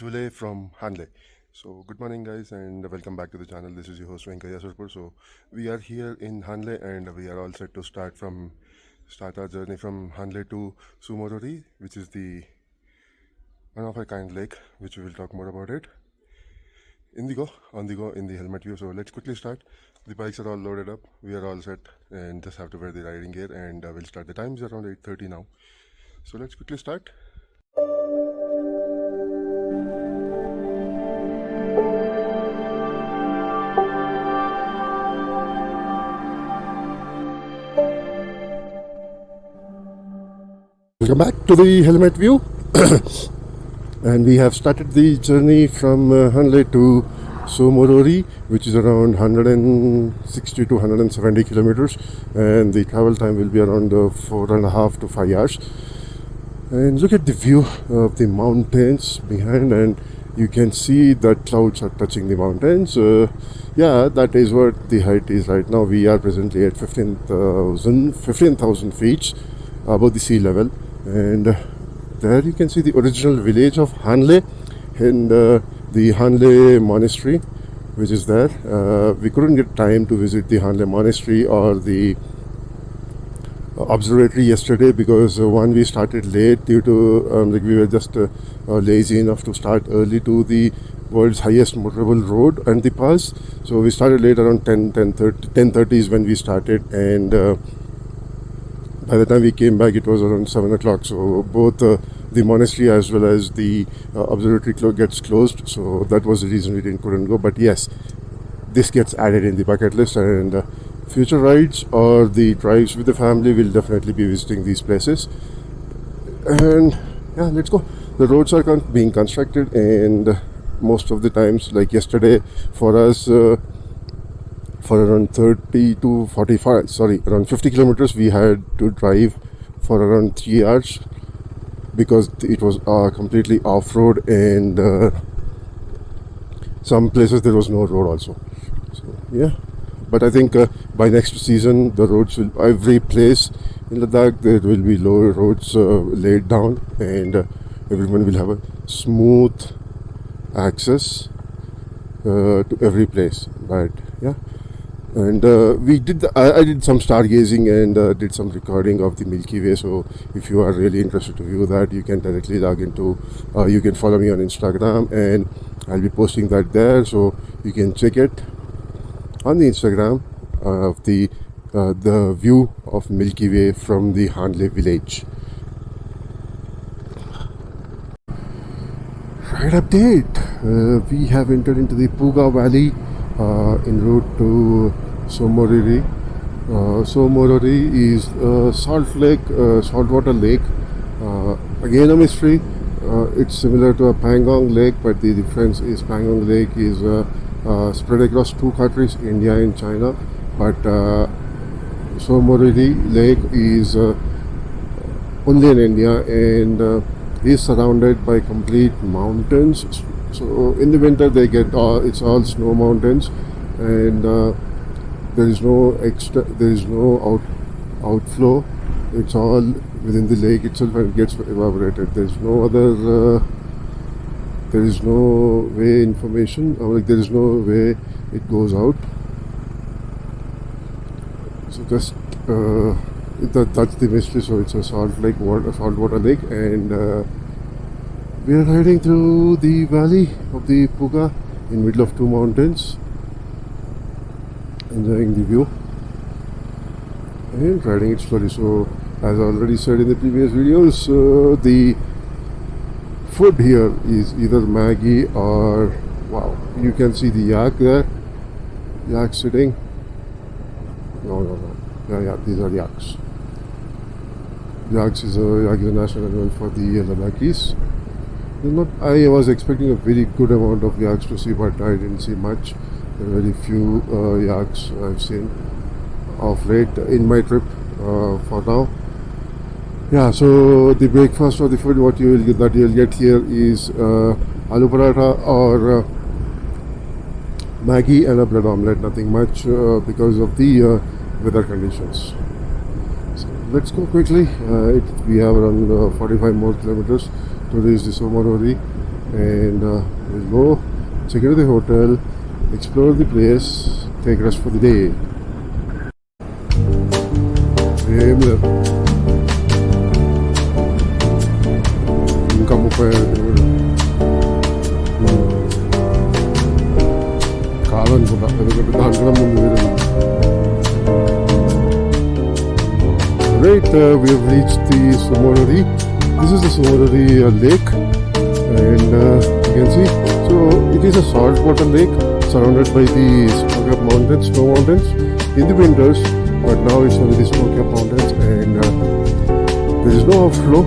Jule from Hanle. So good morning guys and welcome back to the channel. This is your host VenkayyaSurpur. So we are here in Hanle and we are all set to start our journey from Hanle to Tso Moriri, which is the one of a kind lake, which we will talk more about it. On the go in the helmet view. So let's quickly start. The bikes are all loaded up. We are all set and just have to wear the riding gear and we'll start. The time is around 8:30 now. So let's quickly start. Welcome back to the helmet view. And we have started the journey from Hanle to Tso Moriri, which is around 160 to 170 kilometers, and the travel time will be around 4.5 to 5 hours. And look at the view of the mountains behind, and you can see that clouds are touching the mountains. Yeah, that is what the height is right now. We are presently at 15,000 feet above the sea level, and there you can see the original village of Hanle and the Hanle monastery, which is there. We couldn't get time to visit the Hanle monastery or the observatory yesterday because one, we started late due to we were just lazy enough to start early to the world's highest motorable road and the pass. So we started late, around 10:30 is when we started, and by the time we came back it was around 7 o'clock. So both the monastery as well as the observatory gets closed, so that was the reason we couldn't go. But yes, this gets added in the bucket list, and future rides or the drives with the family will definitely be visiting these places. And yeah, let's go. The roads are being constructed, and most of the times, like yesterday for us, for around around 50 kilometers we had to drive for around 3 hours because it was completely off-road, and some places there was no road also. So yeah, but I think by next season the roads will, every place in Ladakh there will be low roads laid down, and everyone will have a smooth access to every place. But yeah, and I did some stargazing and did some recording of the Milky Way. So if you are really interested to view that, you can directly log into, you can follow me on Instagram, and I'll be posting that there, so you can check it on the Instagram of the view of Milky Way from the Hanle village. Right update. We have entered into the Puga Valley en route to Tso Moriri. Tso Moriri is a saltwater lake. Again a mystery. It's similar to a Pangong lake, but the difference is Pangong lake is spread across two countries, India and China, but Tso Moriri lake is only in India, and is surrounded by complete mountains. So in the winter they get it's all snow mountains, and there is no outflow. It's all within the lake itself and it gets evaporated. There is no way information, or like there is no way it goes out. So just that's the mystery. So it's a saltwater lake, and we are riding through the valley of the Puga in middle of two mountains, enjoying the view and riding it slowly. So as I already said in the previous videos, the food here is either Maggie or, wow, you can see the yak there, yak sitting. No, yeah, these are yaks. Yak is a national animal for the Ladakhis. I was expecting a very good amount of yaks to see, but I didn't see much. There are very few yaks I've seen of late in my trip for now. Yeah, so the breakfast or the food what you'll get here is aloo paratha or Maggie and a bread omelette. Nothing much because of the weather conditions. So let's go quickly. We have around 45 more kilometers to reach the Tso Moriri, and we'll go check into the hotel, explore the place, take rest for the day. ఇంకా 30 కాదనుకుంటా, ఎందుకంటే దాంట్లో ముందు వేరే. Right, we have reached the Tso Moriri. This is the Tso Moriri lake, and you can see, so it is a saltwater lake surrounded by the snow-capped mountains, snow mountains in the winters, but now it's only the snow-capped mountains, and there is no outflow.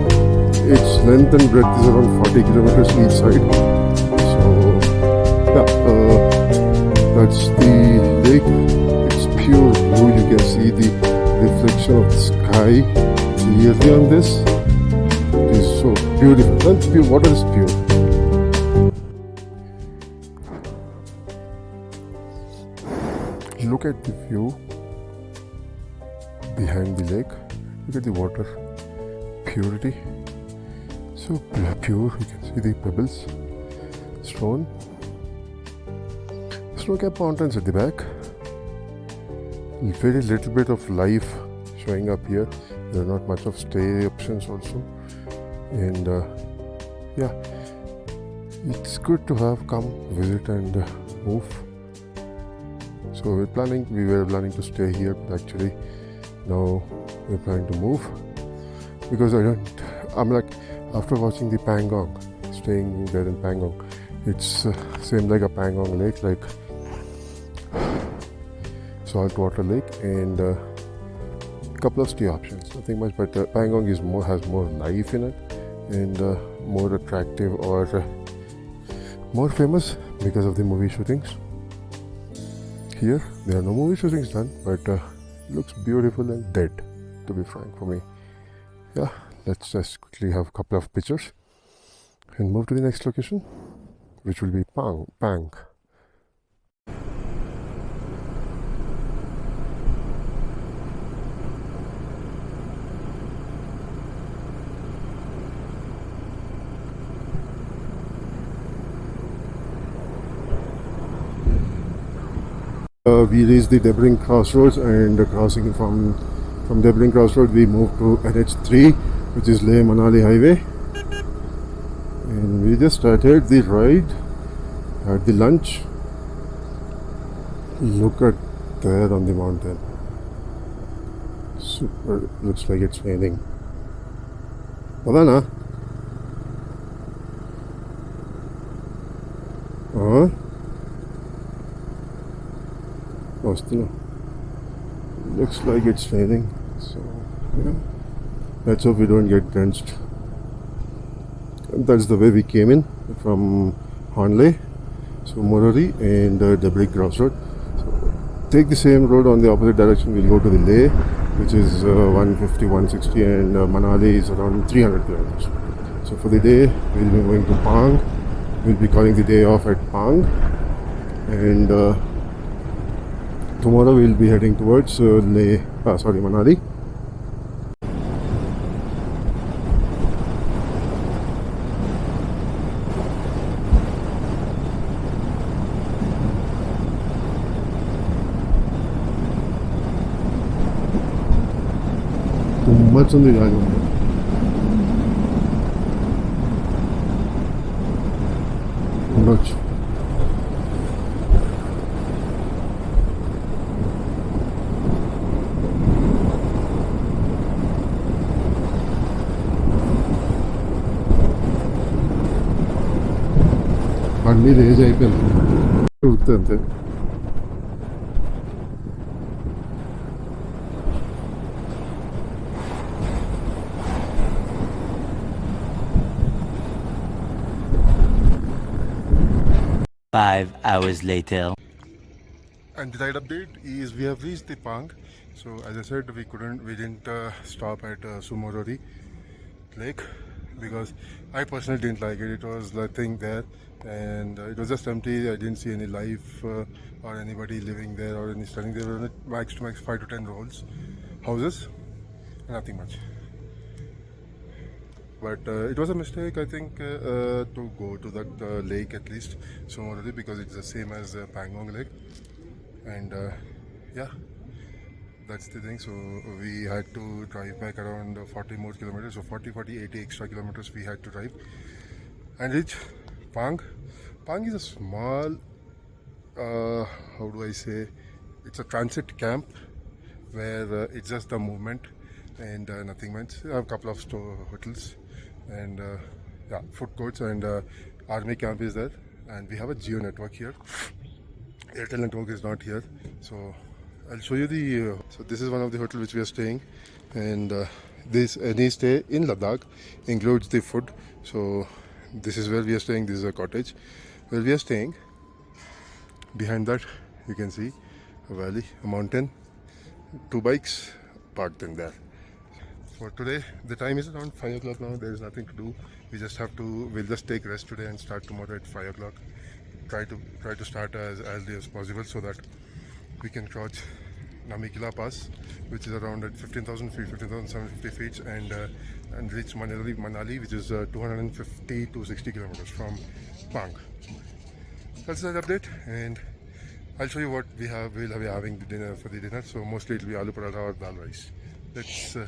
Its length and breadth is around 40 kilometers each side. So yeah, that's the lake. It's pure blue. You can see the reflection of the sky clearly on this. It is so beautiful. And pure water is pure. Look at the view behind the lake. Look at the water purity. So pure. You can see the pebbles, stone, snow-capped mountains at the back. Very little bit of life showing up here. There are not much of stay options also, and yeah, it's good to have come visit and move. So we were planning to stay here, but actually now we're planning to move because I'm like, after watching the Pangong, staying there in Pangong, it's same like a Pangong lake, like saltwater lake, and couple of stay options, nothing much, but Pangong has more life in it, and more attractive or more famous because of the movie shootings. Here there are no movie shootings done, but looks beautiful and dead, to be frank, for me. Yeah, let's just quickly have a couple of pictures and move to the next location, which will be Pang. We reached the Debring Crossroads, and crossing from Debring Crossroad we moved to NH3, which is Leh Manali Highway, and we just started the ride, had the lunch. Look at there on the mountain, super, looks like it's raining. Padana? Looks like it's raining, so yeah, let's hope we don't get drenched. And that's the way we came in from Hanle, Tso Moriri, and Debring Crossroad. So take the same road on the opposite direction. We'll go to the Leh, which is 150, 160, and Manali is around 300 kilometers. So for the day, we'll be going to Pang. We'll be calling the day off at Pang, and tomorrow we'll be heading towards Manali. Much on the island. Much. అన్నీ raise అయిపోయింది అంతే. Five hours later. And the ride update is we have reached the Pang. So as I said, we didn't stop at Tso Moriri lake because I personally didn't like it. It was the thing there, and it was just empty. I didn't see any life or anybody living there or any standing there. There were max to max 5 to 10 houses, nothing much. But it was a mistake, I think, to go to that lake at least, Tso Moriri, because it's the same as Pangong Lake. And yeah, that's the thing. So we had to drive back around 40 more kilometers. So 80 extra kilometers we had to drive and reach Pang. Pang is a small, how do I say, it's a transit camp where it's just the movement and nothing much. We have a couple of hotels and yeah, food courts, and army camp is there, and we have a geo network here. Airtel network is not here, so I'll show you the. So this is one of the hotel which we are staying, and this any stay in Ladakh includes the food. So this is where we are staying. This is a cottage where we are staying. Behind that, you can see a valley, a mountain, 2 bikes parked in there. For today, the time is around 5 o'clock now. There is nothing to do. We just have to. We'll just take rest today and start tomorrow at 5 o'clock. Try to start as early as possible so that we can cross Namikila Pass, which is around at 15,000 feet, 15,750 feet, and reach Manali, which is 250 to 60 kilometers from Pang. That's the update, and I'll show you what we have. We'll be having the dinner for the dinner. So mostly it'll be aloo paratha or dal rice. Let's see.